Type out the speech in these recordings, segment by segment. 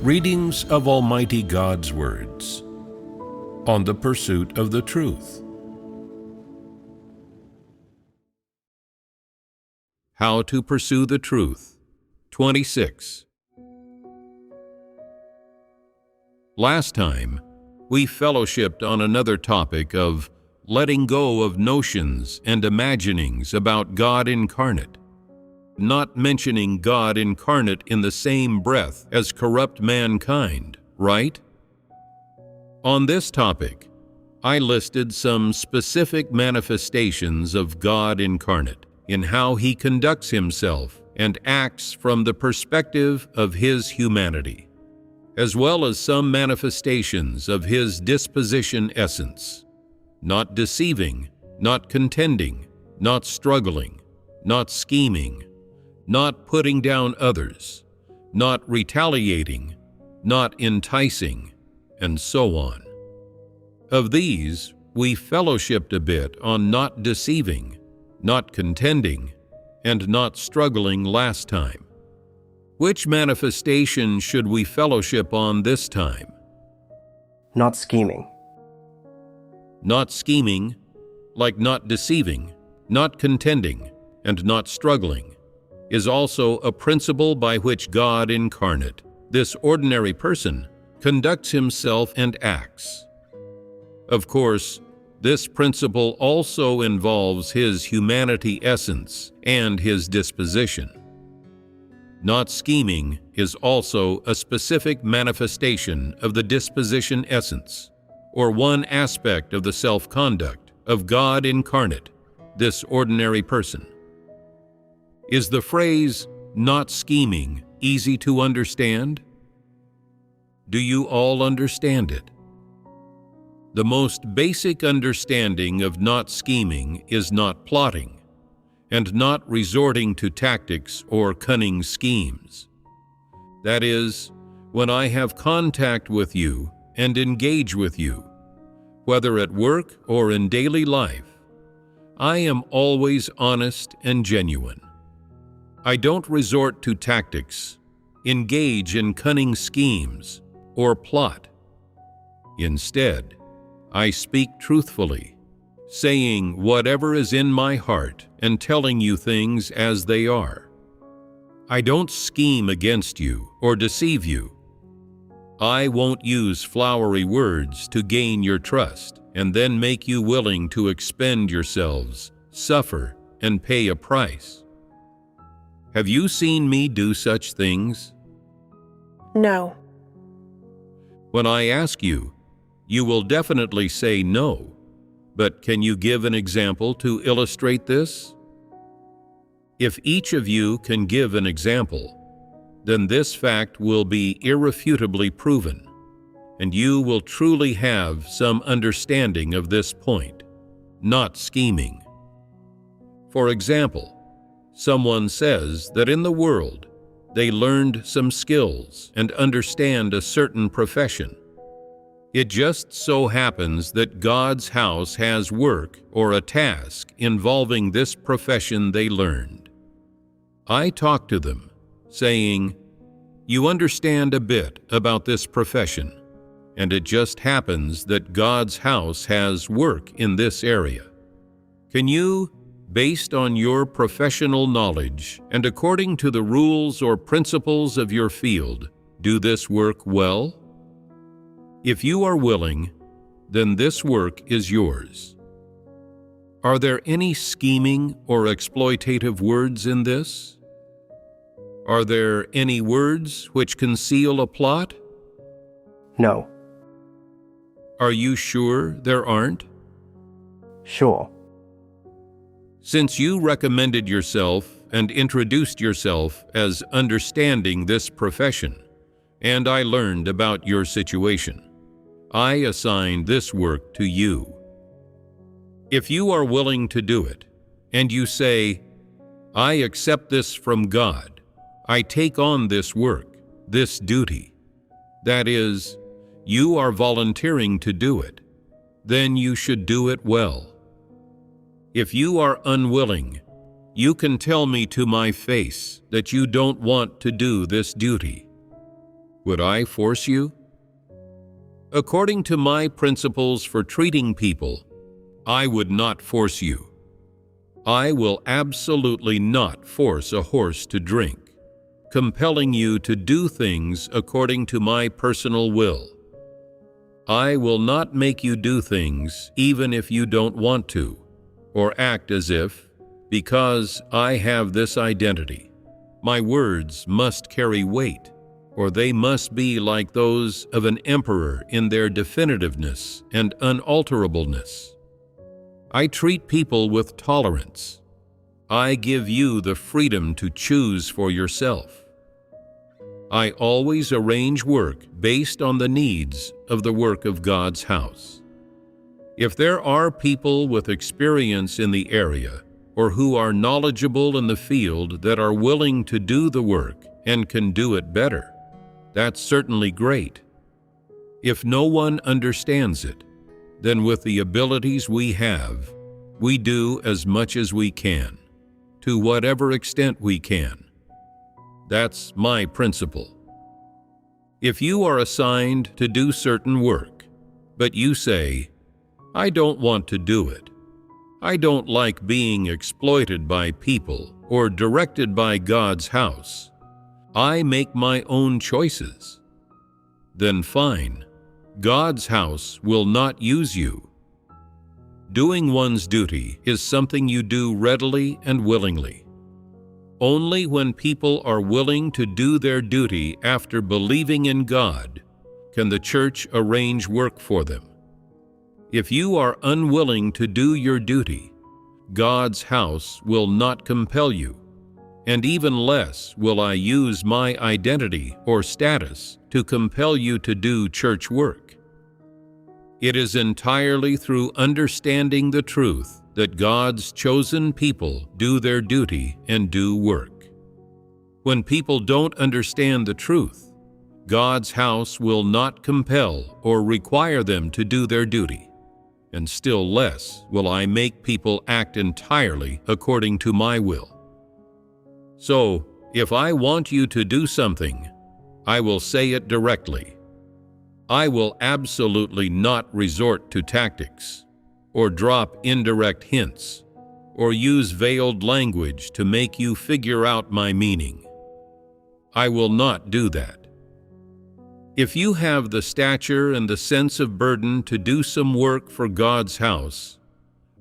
Readings of Almighty God's words on the pursuit of the truth. How to pursue the truth. 26. Last time, we fellowshipped on another topic of letting go of notions and imaginings about God incarnate, not mentioning God incarnate in the same breath as corrupt mankind, right? On this topic, I listed some specific manifestations of God incarnate in how he conducts himself and acts from the perspective of his humanity, as well as some manifestations of his disposition essence: not deceiving, not contending, not struggling, not scheming, not putting down others, not retaliating, not enticing, and so on. Of these, we fellowshipped a bit on not deceiving, not contending, and not struggling last time. Which manifestation should we fellowship on this time? Not scheming. Not scheming, like not deceiving, not contending, and not struggling, is also a principle by which God incarnate, this ordinary person, conducts himself and acts. Of course, this principle also involves his humanity essence and his disposition. Not scheming is also a specific manifestation of the disposition essence, or one aspect of the self-conduct of God incarnate, this ordinary person. Is the phrase, not scheming, easy to understand? Do you all understand it? The most basic understanding of not scheming is not plotting, and not resorting to tactics or cunning schemes. That is, when I have contact with you and engage with you, whether at work or in daily life, I am always honest and genuine. I don't resort to tactics, engage in cunning schemes, or plot. Instead, I speak truthfully, saying whatever is in my heart and telling you things as they are. I don't scheme against you or deceive you. I won't use flowery words to gain your trust and then make you willing to expend yourselves, suffer, and pay a price. Have you seen me do such things? No. When I ask you, you will definitely say no, but can you give an example to illustrate this? If each of you can give an example, then this fact will be irrefutably proven, and you will truly have some understanding of this point, not scheming. For example, someone says that in the world they learned some skills and understand a certain profession. It just so happens that God's house has work or a task involving this profession they learned. I talk to them, saying, "You understand a bit about this profession, and it just happens that God's house has work in this area. Can you, based on your professional knowledge and according to the rules or principles of your field, do this work well? If you are willing, then this work is yours." Are there any scheming or exploitative words in this? Are there any words which conceal a plot? No. Are you sure there aren't? Sure. Since you recommended yourself and introduced yourself as understanding this profession, and I learned about your situation, I assigned this work to you. If you are willing to do it, and you say, "I accept this from God, I take on this work, this duty," that is, you are volunteering to do it, then you should do it well. If you are unwilling, you can tell me to my face that you don't want to do this duty. Would I force you? According to my principles for treating people, I would not force you. I will absolutely not force a horse to drink, compelling you to do things according to my personal will. I will not make you do things even if you don't want to, or act as if, because I have this identity, my words must carry weight, or they must be like those of an emperor in their definitiveness and unalterableness. I treat people with tolerance. I give you the freedom to choose for yourself. I always arrange work based on the needs of the work of God's house. If there are people with experience in the area or who are knowledgeable in the field that are willing to do the work and can do it better, that's certainly great. If no one understands it, then with the abilities we have, we do as much as we can, to whatever extent we can. That's my principle. If you are assigned to do certain work, but you say, I don't want to do it, I don't like being exploited by people or directed by God's house, I make my own choices, then fine. God's house will not use you. Doing one's duty is something you do readily and willingly. Only when people are willing to do their duty after believing in God can the church arrange work for them. If you are unwilling to do your duty, God's house will not compel you, and even less will I use my identity or status to compel you to do church work. It is entirely through understanding the truth that God's chosen people do their duty and do work. When people don't understand the truth, God's house will not compel or require them to do their duty, and still less will I make people act entirely according to my will. So, if I want you to do something, I will say it directly. I will absolutely not resort to tactics, or drop indirect hints, or use veiled language to make you figure out my meaning. I will not do that. If you have the stature and the sense of burden to do some work for God's house,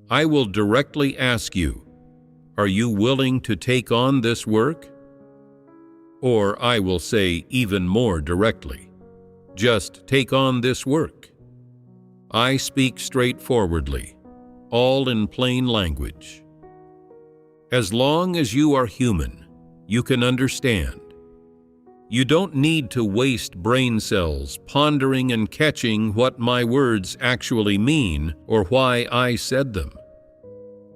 I will directly ask you, are you willing to take on this work? Or I will say even more directly, just take on this work. I speak straightforwardly, all in plain language. As long as you are human, you can understand. You don't need to waste brain cells pondering and catching what my words actually mean or why I said them.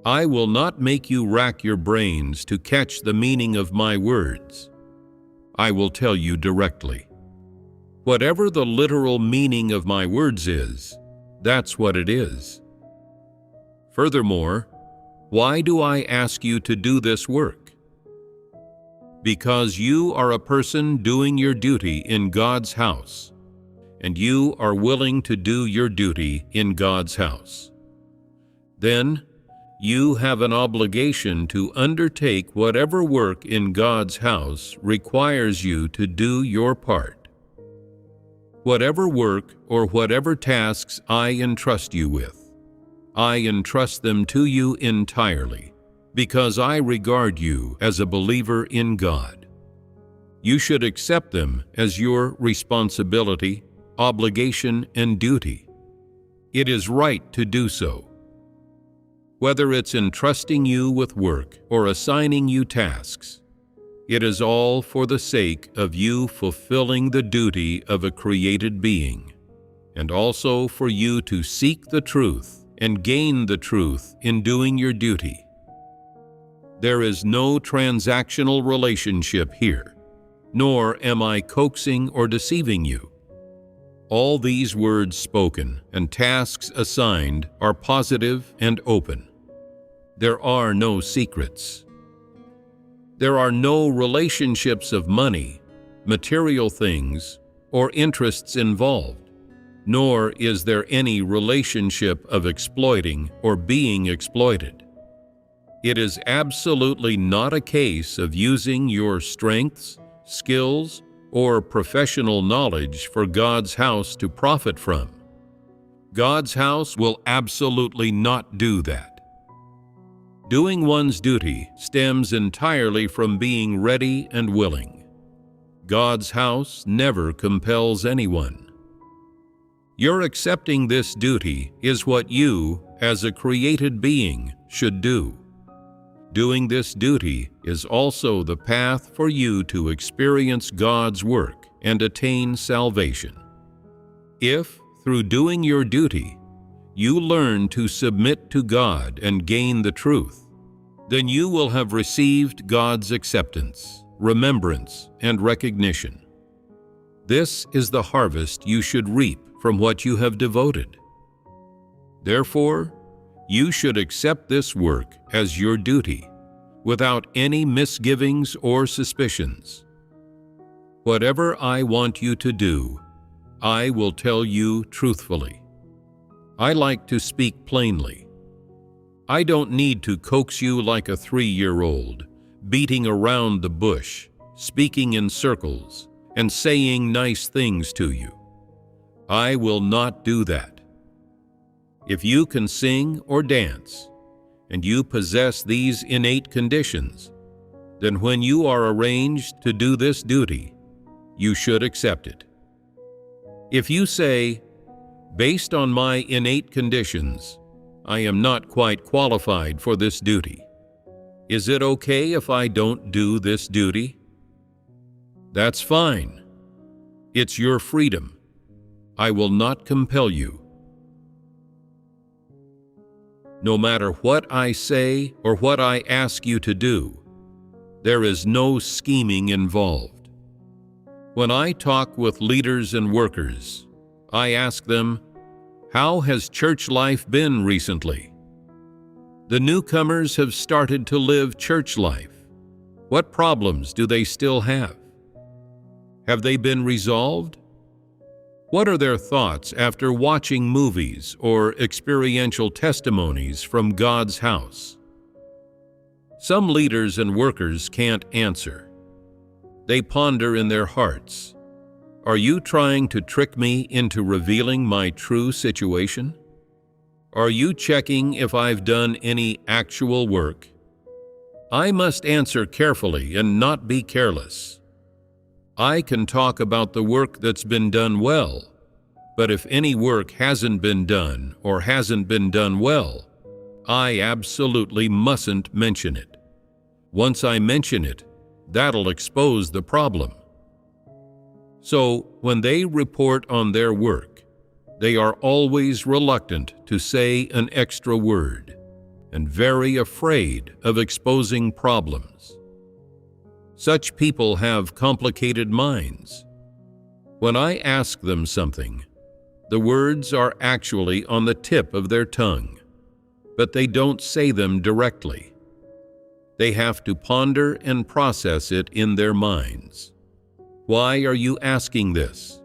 I will not make you rack your brains to catch the meaning of my words. I will tell you directly. Whatever the literal meaning of my words is, that's what it is. Furthermore, why do I ask you to do this work? Because you are a person doing your duty in God's house, and you are willing to do your duty in God's house. Then, you have an obligation to undertake whatever work in God's house requires you to do your part. Whatever work or whatever tasks I entrust you with, I entrust them to you entirely, because I regard you as a believer in God. You should accept them as your responsibility, obligation, and duty. It is right to do so. Whether it's entrusting you with work or assigning you tasks, it is all for the sake of you fulfilling the duty of a created being, and also for you to seek the truth and gain the truth in doing your duty. There is no transactional relationship here, nor am I coaxing or deceiving you. All these words spoken and tasks assigned are positive and open. There are no secrets. There are no relationships of money, material things, or interests involved, nor is there any relationship of exploiting or being exploited. It is absolutely not a case of using your strengths, skills, or professional knowledge for God's house to profit from. God's house will absolutely not do that. Doing one's duty stems entirely from being ready and willing. God's house never compels anyone. Your accepting this duty is what you, as a created being, should do. Doing this duty is also the path for you to experience God's work and attain salvation. If, through doing your duty, you learn to submit to God and gain the truth, then you will have received God's acceptance, remembrance, and recognition. This is the harvest you should reap from what you have devoted. Therefore, you should accept this work as your duty, without any misgivings or suspicions. Whatever I want you to do, I will tell you truthfully. I like to speak plainly. I don't need to coax you like a 3-year-old, beating around the bush, speaking in circles, and saying nice things to you. I will not do that. If you can sing or dance, and you possess these innate conditions, then when you are arranged to do this duty, you should accept it. If you say, based on my innate conditions, I am not quite qualified for this duty, is it okay if I don't do this duty? That's fine. It's your freedom. I will not compel you. No matter what I say or what I ask you to do, there is no scheming involved. When I talk with leaders and workers, I ask them, how has church life been recently? The newcomers have started to live church life. What problems do they still have? Have they been resolved? What are their thoughts after watching movies or experiential testimonies from God's house? Some leaders and workers can't answer. They ponder in their hearts, are you trying to trick me into revealing my true situation? Are you checking if I've done any actual work? I must answer carefully and not be careless. I can talk about the work that's been done well, but if any work hasn't been done or hasn't been done well, I absolutely mustn't mention it. Once I mention it, that'll expose the problem. So, when they report on their work, they are always reluctant to say an extra word and very afraid of exposing problems. Such people have complicated minds. When I ask them something, the words are actually on the tip of their tongue, but they don't say them directly. They have to ponder and process it in their minds. Why are you asking this?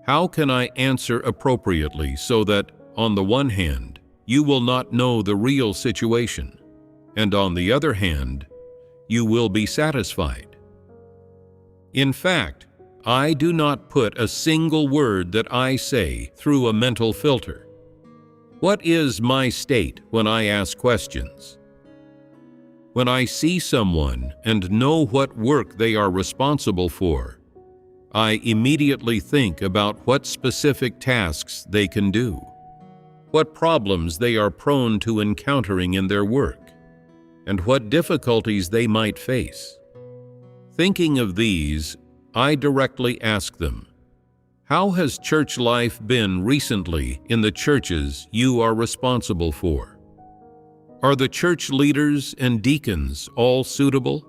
How can I answer appropriately so that, on the one hand, you will not know the real situation, and on the other hand, you will be satisfied? In fact, I do not put a single word that I say through a mental filter. What is my state when I ask questions? When I see someone and know what work they are responsible for, I immediately think about what specific tasks they can do, what problems they are prone to encountering in their work, and what difficulties they might face. Thinking of these, I directly ask them, how has church life been recently in the churches you are responsible for? Are the church leaders and deacons all suitable?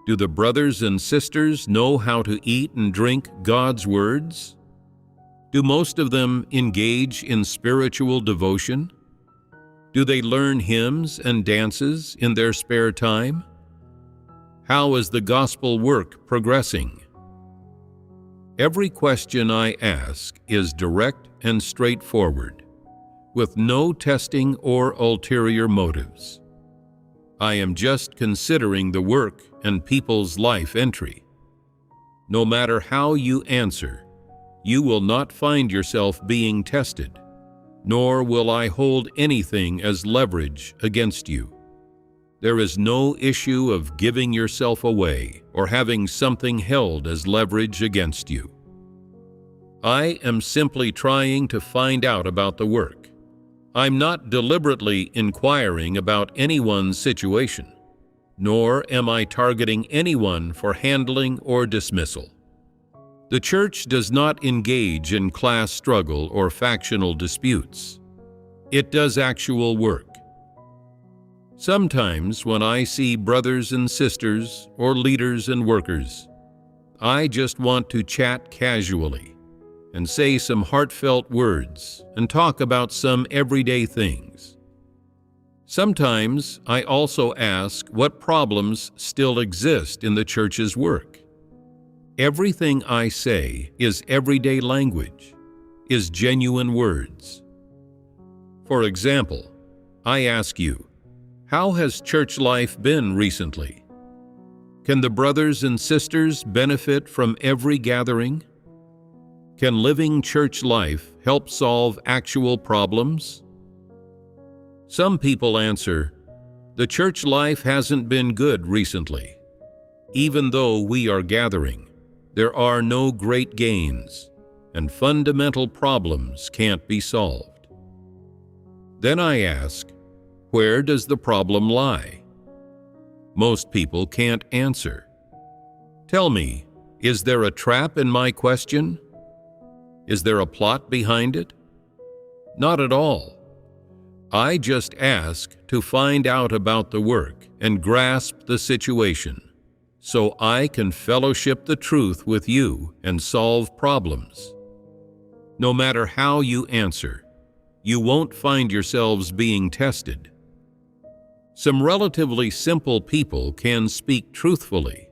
Do the brothers and sisters know how to eat and drink God's words? Do most of them engage in spiritual devotion? Do they learn hymns and dances in their spare time? How is the gospel work progressing? Every question I ask is direct and straightforward, with no testing or ulterior motives. I am just considering the work and people's life entry. No matter how you answer, you will not find yourself being tested, nor will I hold anything as leverage against you. There is no issue of giving yourself away or having something held as leverage against you. I am simply trying to find out about the work. I'm not deliberately inquiring about anyone's situation, nor am I targeting anyone for handling or dismissal. The church does not engage in class struggle or factional disputes. It does actual work. Sometimes when I see brothers and sisters or leaders and workers, I just want to chat casually and say some heartfelt words and talk about some everyday things. Sometimes I also ask what problems still exist in the church's work. Everything I say is everyday language, is genuine words. For example, I ask you, how has church life been recently? Can the brothers and sisters benefit from every gathering? Can living church life help solve actual problems? Some people answer, the church life hasn't been good recently. Even though we are gathering, there are no great gains, and fundamental problems can't be solved. Then I ask, where does the problem lie? Most people can't answer. Tell me, is there a trap in my question? Is there a plot behind it? Not at all. I just ask to find out about the work and grasp the situation, so I can fellowship the truth with you and solve problems. No matter how you answer, you won't find yourselves being tested. Some relatively simple people can speak truthfully.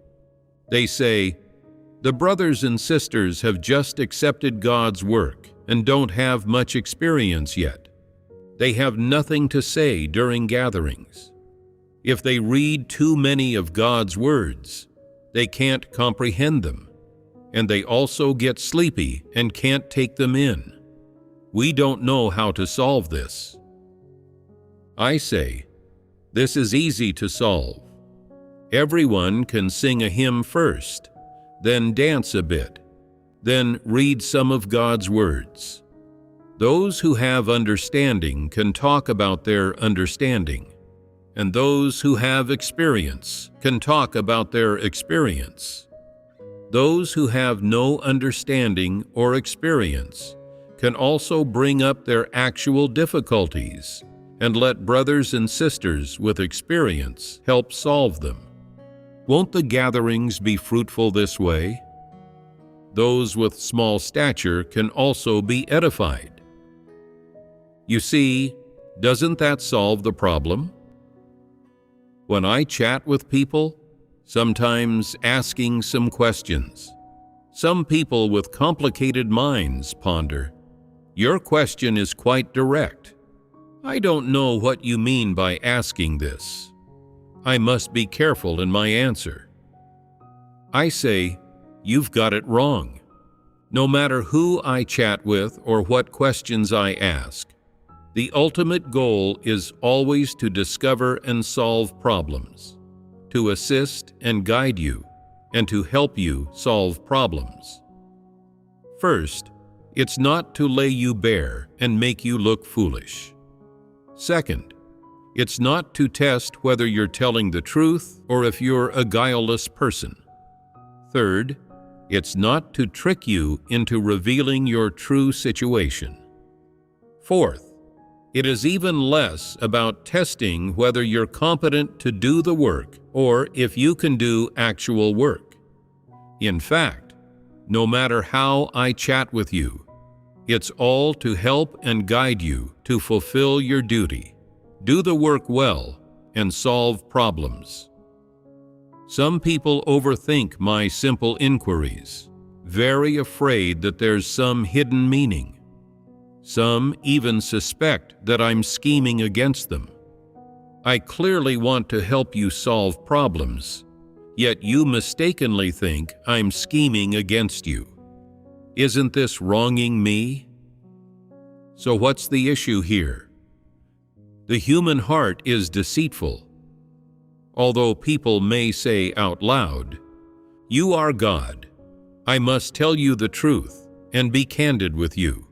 They say, the brothers and sisters have just accepted God's work and don't have much experience yet. They have nothing to say during gatherings. If they read too many of God's words, they can't comprehend them, and they also get sleepy and can't take them in. We don't know how to solve this. I say, this is easy to solve. Everyone can sing a hymn first, then dance a bit, then read some of God's words. Those who have understanding can talk about their understanding, and those who have experience can talk about their experience. Those who have no understanding or experience can also bring up their actual difficulties and let brothers and sisters with experience help solve them. Won't the gatherings be fruitful this way? Those with small stature can also be edified. You see, doesn't that solve the problem? When I chat with people, sometimes asking some questions, some people with complicated minds ponder, your question is quite direct. I don't know what you mean by asking this. I must be careful in my answer. I say, you've got it wrong. No matter who I chat with or what questions I ask, the ultimate goal is always to discover and solve problems, to assist and guide you, and to help you solve problems. First, it's not to lay you bare and make you look foolish. Second, it's not to test whether you're telling the truth or if you're a guileless person. Third, it's not to trick you into revealing your true situation. Fourth, it is even less about testing whether you're competent to do the work or if you can do actual work. In fact, no matter how I chat with you, it's all to help and guide you to fulfill your duty, do the work well, and solve problems. Some people overthink my simple inquiries, very afraid that there's some hidden meaning. Some even suspect that I'm scheming against them. I clearly want to help you solve problems, yet you mistakenly think I'm scheming against you. Isn't this wronging me? So what's the issue here? The human heart is deceitful. Although people may say out loud, "You are God. I must tell you the truth and be candid with you.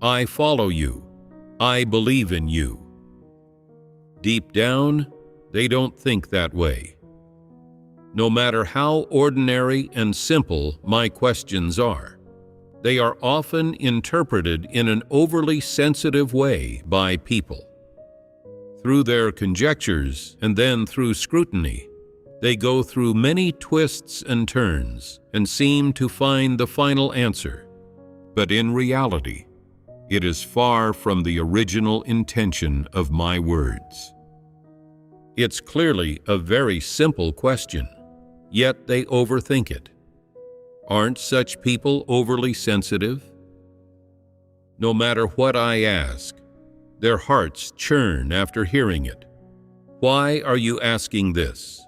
I follow you. I believe in you." Deep down, they don't think that way. No matter how ordinary and simple my questions are, they are often interpreted in an overly sensitive way by people. Through their conjectures and then through scrutiny, they go through many twists and turns and seem to find the final answer. But in reality, it is far from the original intention of my words. It's clearly a very simple question, yet they overthink it. Aren't such people overly sensitive? No matter what I ask, their hearts churn after hearing it. Why are you asking this?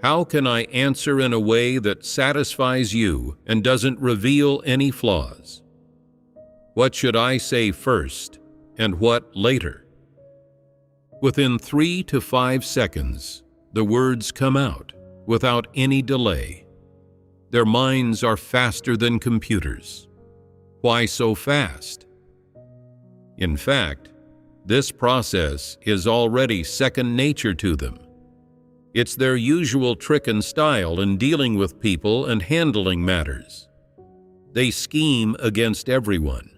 How can I answer in a way that satisfies you and doesn't reveal any flaws? What should I say first and what later? Within 3 to 5 seconds, the words come out without any delay. Their minds are faster than computers. Why so fast? In fact, this process is already second nature to them. It's their usual trick and style in dealing with people and handling matters. They scheme against everyone.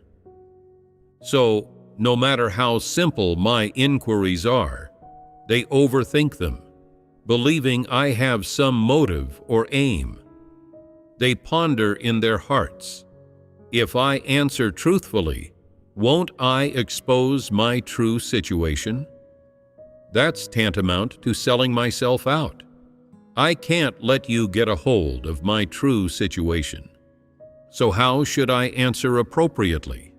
So, no matter how simple my inquiries are, they overthink them, believing I have some motive or aim. They ponder in their hearts, if I answer truthfully, won't I expose my true situation? That's tantamount to selling myself out. I can't let you get a hold of my true situation. So how should I answer appropriately?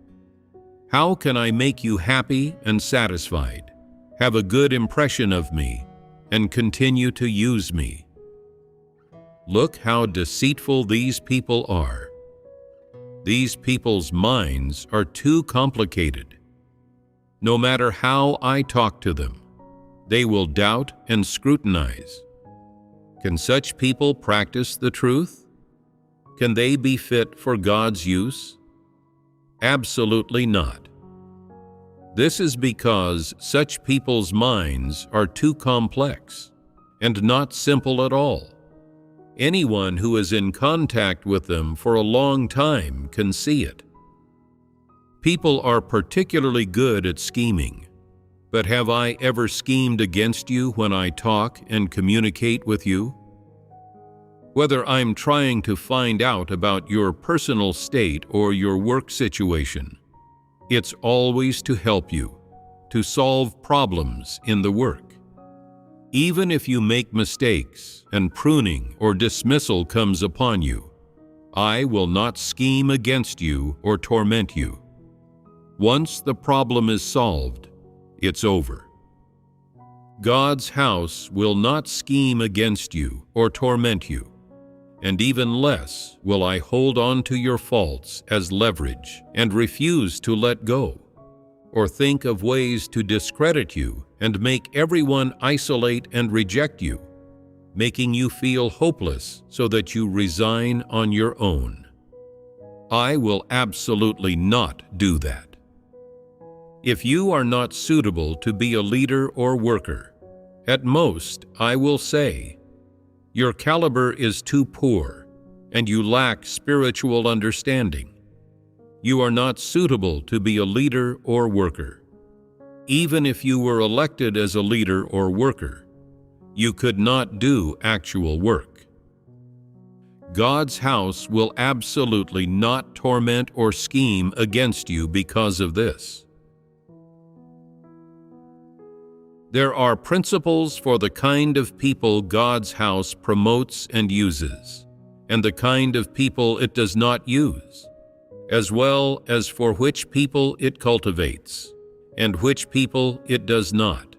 How can I make you happy and satisfied, have a good impression of me, and continue to use me? Look how deceitful these people are. These people's minds are too complicated. No matter how I talk to them, they will doubt and scrutinize. Can such people practice the truth? Can they be fit for God's use? Absolutely not. This is because such people's minds are too complex and not simple at all. Anyone who is in contact with them for a long time can see it. People are particularly good at scheming, but have I ever schemed against you when I talk and communicate with you? Whether I'm trying to find out about your personal state or your work situation, it's always to help you, to solve problems in the work. Even if you make mistakes and pruning or dismissal comes upon you, I will not scheme against you or torment you. Once the problem is solved, it's over. God's house will not scheme against you or torment you, and even less will I hold on to your faults as leverage and refuse to let go, or think of ways to discredit you and make everyone isolate and reject you, making you feel hopeless so that you resign on your own. I will absolutely not do that. If you are not suitable to be a leader or worker, at most I will say, your caliber is too poor and you lack spiritual understanding. You are not suitable to be a leader or worker. Even if you were elected as a leader or worker, you could not do actual work. God's house will absolutely not torment or scheme against you because of this. There are principles for the kind of people God's house promotes and uses, and the kind of people it does not use, as well as for which people it cultivates, and which people it does not.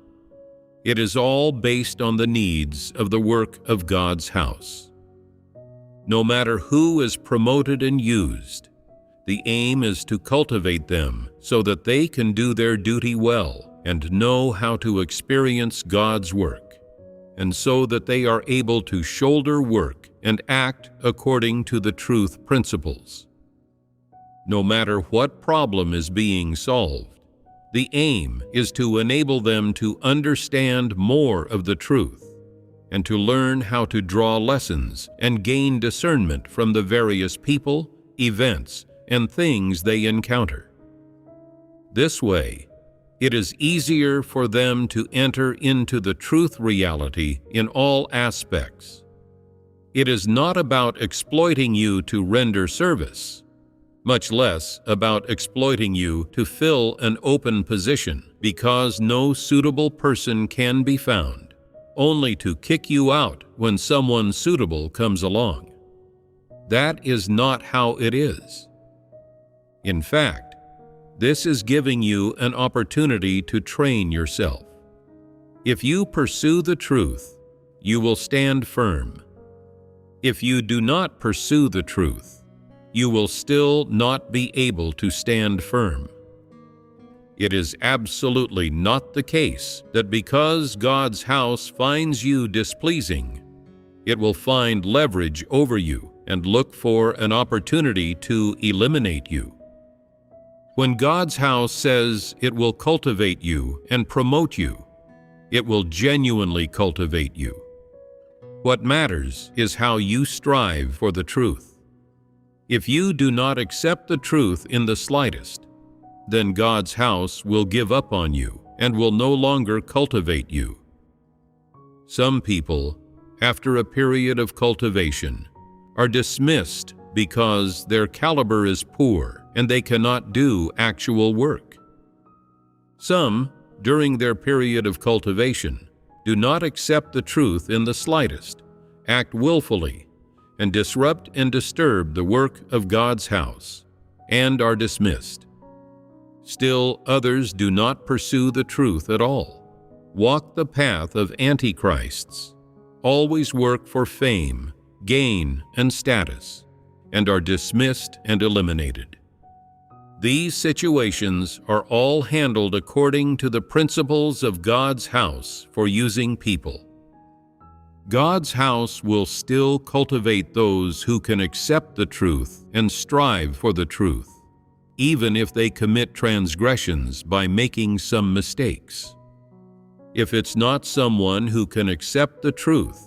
It is all based on the needs of the work of God's house. No matter who is promoted and used, the aim is to cultivate them so that they can do their duty well and know how to experience God's work, and so that they are able to shoulder work and act according to the truth principles. No matter what problem is being solved, the aim is to enable them to understand more of the truth and to learn how to draw lessons and gain discernment from the various people, events, and things they encounter. This way, it is easier for them to enter into the truth reality in all aspects. It is not about exploiting you to render service, much less about exploiting you to fill an open position because no suitable person can be found, only to kick you out when someone suitable comes along. That is not how it is. In fact, this is giving you an opportunity to train yourself. If you pursue the truth, you will stand firm. If you do not pursue the truth, you will still not be able to stand firm. It is absolutely not the case that because God's house finds you displeasing, it will find leverage over you and look for an opportunity to eliminate you. When God's house says it will cultivate you and promote you, it will genuinely cultivate you. What matters is how you strive for the truth. If you do not accept the truth in the slightest, then God's house will give up on you and will no longer cultivate you. Some people, after a period of cultivation, are dismissed because their caliber is poor and they cannot do actual work. Some, during their period of cultivation, do not accept the truth in the slightest, act willfully, and disrupt and disturb the work of God's house, and are dismissed. Still, others do not pursue the truth at all, walk the path of antichrists, always work for fame, gain, and status, and are dismissed and eliminated. These situations are all handled according to the principles of God's house for using people. God's house will still cultivate those who can accept the truth and strive for the truth, even if they commit transgressions by making some mistakes. If it's not someone who can accept the truth,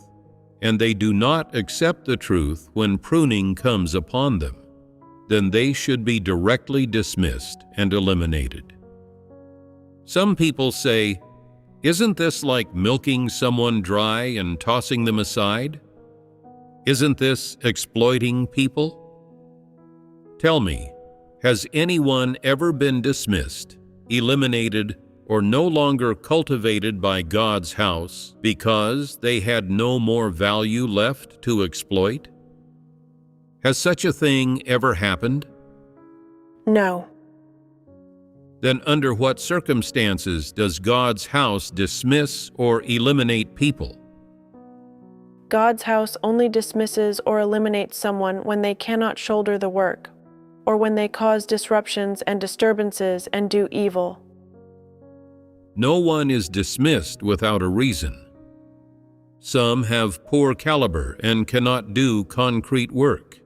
and they do not accept the truth when pruning comes upon them, then they should be directly dismissed and eliminated. Some people say, "Isn't this like milking someone dry and tossing them aside? Isn't this exploiting people?" Tell me, has anyone ever been dismissed, eliminated, or no longer cultivated by God's house because they had no more value left to exploit? Has such a thing ever happened? No. Then under what circumstances does God's house dismiss or eliminate people? God's house only dismisses or eliminates someone when they cannot shoulder the work, or when they cause disruptions and disturbances and do evil. No one is dismissed without a reason. Some have poor caliber and cannot do concrete work.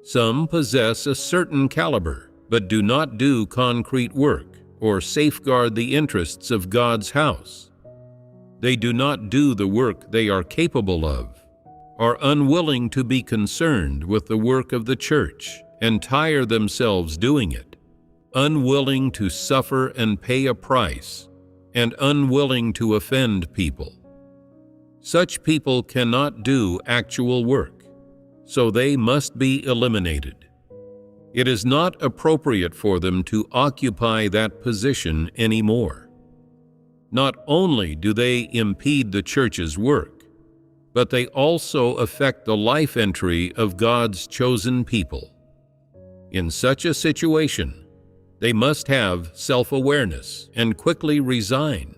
Some possess a certain caliber but do not do concrete work or safeguard the interests of God's house. They do not do the work they are capable of, are unwilling to be concerned with the work of the church and tire themselves doing it, unwilling to suffer and pay a price, and unwilling to offend people. Such people cannot do actual work, so they must be eliminated. It is not appropriate for them to occupy that position anymore. Not only do they impede the church's work, but they also affect the life entry of God's chosen people. In such a situation, they must have self-awareness and quickly resign,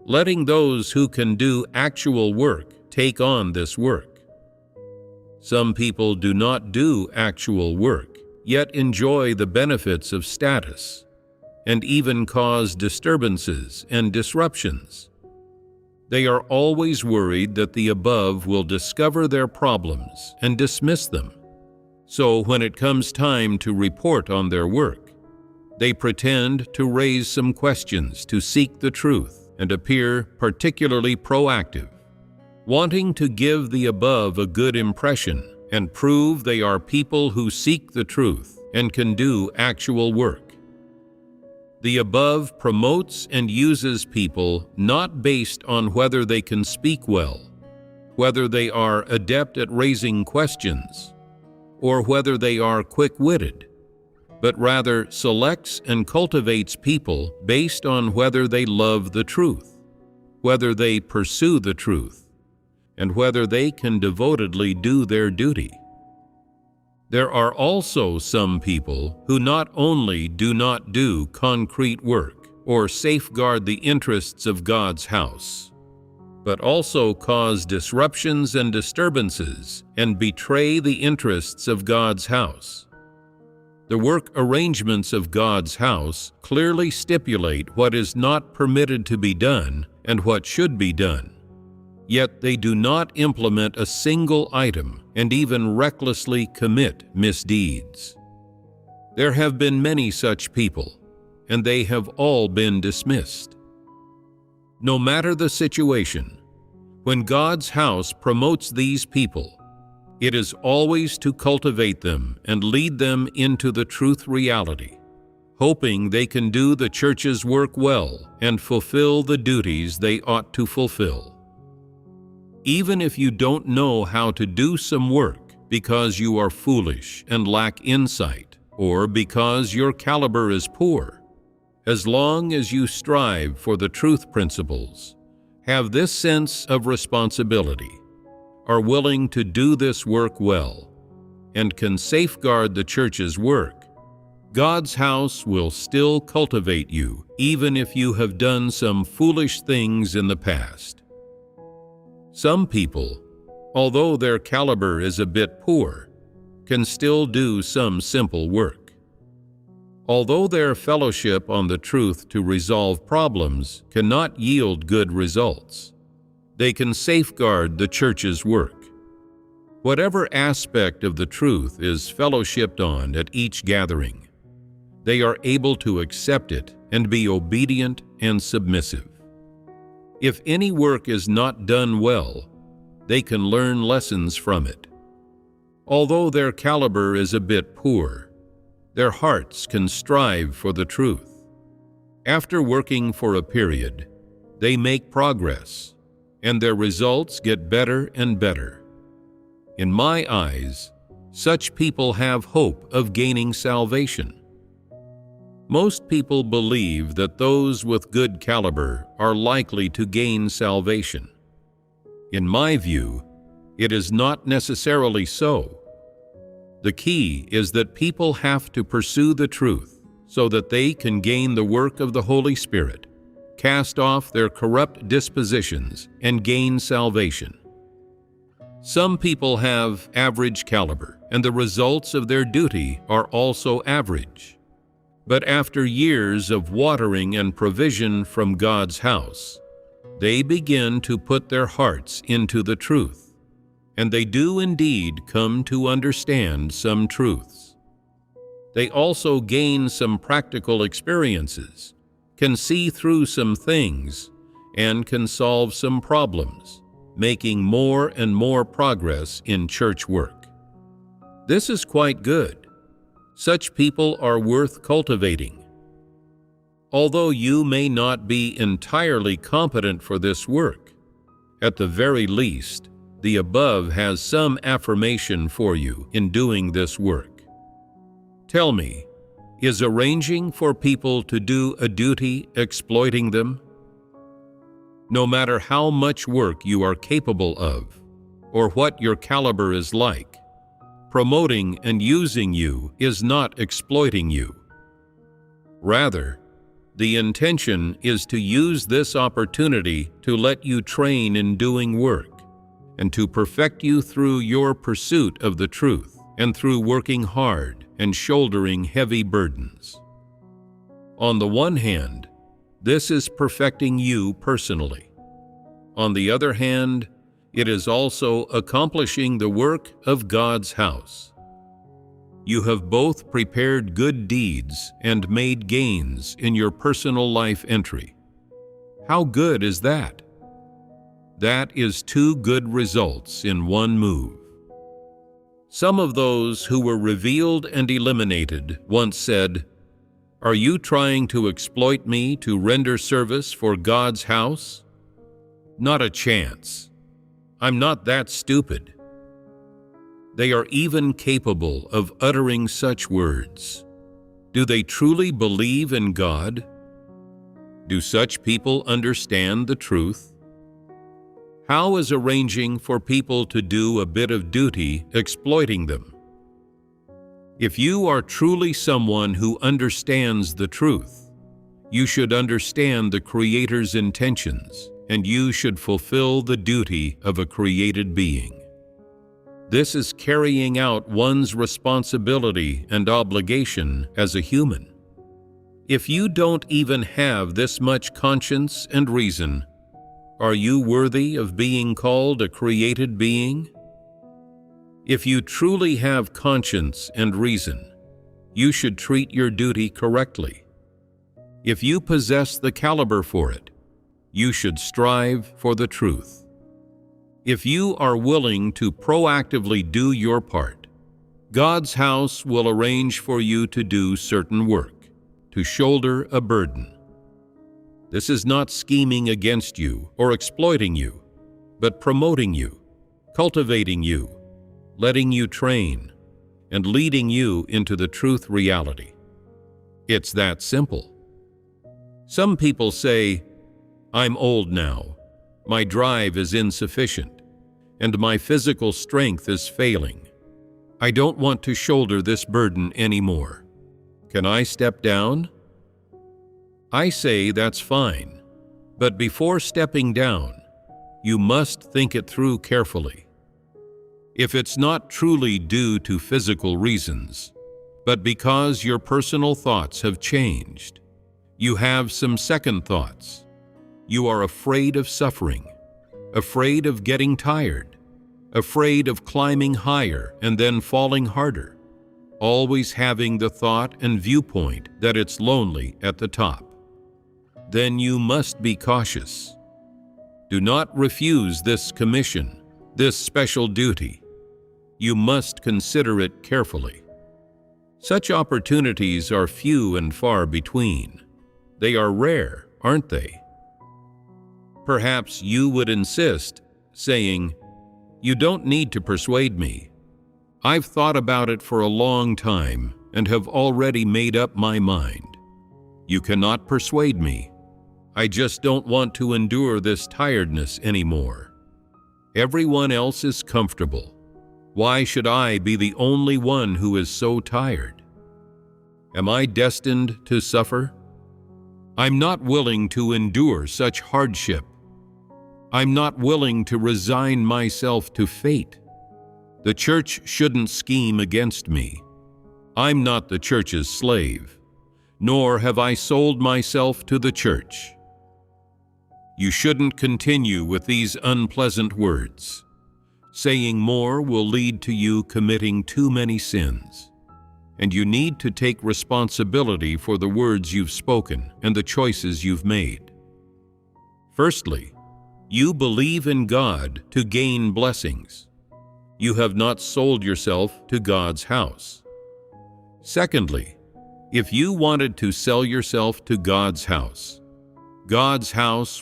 letting those who can do actual work take on this work. Some people do not do actual work, yet enjoy the benefits of status, and even cause disturbances and disruptions. They are always worried that the above will discover their problems and dismiss them. So when it comes time to report on their work, they pretend to raise some questions to seek the truth and appear particularly proactive, wanting to give the above a good impression and prove they are people who seek the truth and can do actual work. The above promotes and uses people not based on whether they can speak well, whether they are adept at raising questions, or whether they are quick-witted, but rather selects and cultivates people based on whether they love the truth, whether they pursue the truth, and whether they can devotedly do their duty. There are also some people who not only do not do concrete work or safeguard the interests of God's house, but also cause disruptions and disturbances and betray the interests of God's house. The work arrangements of God's house clearly stipulate what is not permitted to be done and what should be done. Yet they do not implement a single item and even recklessly commit misdeeds. There have been many such people, and they have all been dismissed. No matter the situation, when God's house promotes these people, it is always to cultivate them and lead them into the truth reality, hoping they can do the church's work well and fulfill the duties they ought to fulfill. Even if you don't know how to do some work because you are foolish and lack insight, or because your caliber is poor, as long as you strive for the truth principles, have this sense of responsibility, are willing to do this work well, and can safeguard the church's work, God's house will still cultivate you even if you have done some foolish things in the past. Some people, although their caliber is a bit poor, can still do some simple work. Although their fellowship on the truth to resolve problems cannot yield good results, they can safeguard the church's work. Whatever aspect of the truth is fellowshipped on at each gathering, they are able to accept it and be obedient and submissive. If any work is not done well, they can learn lessons from it. Although their caliber is a bit poor, their hearts can strive for the truth. After working for a period, they make progress, and their results get better and better. In my eyes, such people have hope of gaining salvation. Most people believe that those with good caliber are likely to gain salvation. In my view, it is not necessarily so. The key is that people have to pursue the truth so that they can gain the work of the Holy Spirit, cast off their corrupt dispositions, and gain salvation. Some people have average caliber, and the results of their duty are also average. But after years of watering and provision from God's house, they begin to put their hearts into the truth, and they do indeed come to understand some truths. They also gain some practical experiences, can see through some things, and can solve some problems, making more and more progress in church work. This is quite good. Such people are worth cultivating. Although you may not be entirely competent for this work, at the very least, the above has some affirmation for you in doing this work. Tell me, is arranging for people to do a duty exploiting them? No matter how much work you are capable of, or what your caliber is like. Promoting and using you is not exploiting you. Rather, the intention is to use this opportunity to let you train in doing work and to perfect you through your pursuit of the truth and through working hard and shouldering heavy burdens. On the one hand, this is perfecting you personally. On the other hand, it is also accomplishing the work of God's house. You have both prepared good deeds and made gains in your personal life entry. How good is that? That is 2 good results in one move. Some of those who were revealed and eliminated once said, "Are you trying to exploit me to render service for God's house? Not a chance. I'm not that stupid." They are even capable of uttering such words. Do they truly believe in God? Do such people understand the truth? How is arranging for people to do a bit of duty exploiting them? If you are truly someone who understands the truth, you should understand the Creator's intentions, and you should fulfill the duty of a created being. This is carrying out one's responsibility and obligation as a human. If you don't even have this much conscience and reason, are you worthy of being called a created being? If you truly have conscience and reason, you should treat your duty correctly. If you possess the caliber for it, you should strive for the truth. If you are willing to proactively do your part, God's house will arrange for you to do certain work, to shoulder a burden. This is not scheming against you or exploiting you, but promoting you, cultivating you, letting you train, and leading you into the truth reality. It's that simple. Some people say, "I'm old now. My drive is insufficient, and my physical strength is failing. I don't want to shoulder this burden anymore. Can I step down?" I say that's fine, but before stepping down, you must think it through carefully. If it's not truly due to physical reasons, but because your personal thoughts have changed, you have some second thoughts. You are afraid of suffering, afraid of getting tired, afraid of climbing higher and then falling harder, always having the thought and viewpoint that it's lonely at the top. Then you must be cautious. Do not refuse this commission, this special duty. You must consider it carefully. Such opportunities are few and far between. They are rare, aren't they? Perhaps you would insist, saying, "You don't need to persuade me. I've thought about it for a long time and have already made up my mind. You cannot persuade me. I just don't want to endure this tiredness anymore. Everyone else is comfortable. Why should I be the only one who is so tired? Am I destined to suffer? I'm not willing to endure such hardship. I'm not willing to resign myself to fate. The church shouldn't scheme against me. I'm not the church's slave, nor have I sold myself to the church." You shouldn't continue with these unpleasant words. Saying more will lead to you committing too many sins, and you need to take responsibility for the words you've spoken and the choices you've made. Firstly, you believe in God to gain blessings. You have not sold yourself to God's house. Secondly, if you wanted to sell yourself to God's house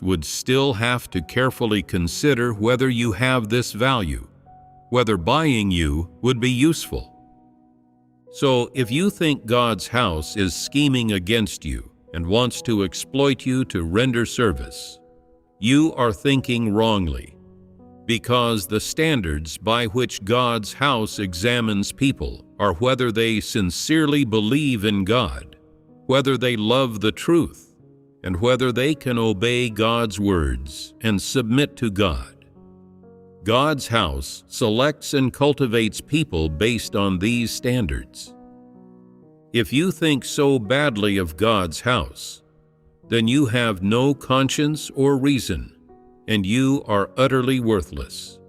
would still have to carefully consider whether you have this value, whether buying you would be useful. So if you think God's house is scheming against you and wants to exploit you to render service, you are thinking wrongly, because the standards by which God's house examines people are whether they sincerely believe in God, whether they love the truth, and whether they can obey God's words and submit to God. God's house selects and cultivates people based on these standards. If you think so badly of God's house, then you have no conscience or reason, and you are utterly worthless.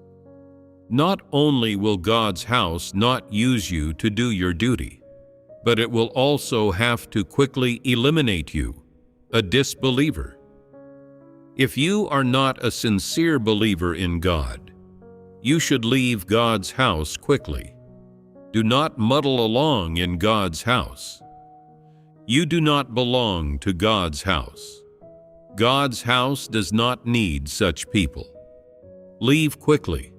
Not only will God's house not use you to do your duty, but it will also have to quickly eliminate you, a disbeliever. If you are not a sincere believer in God, you should leave God's house quickly. Do not muddle along in God's house. You do not belong to God's house. God's house does not need such people. Leave quickly.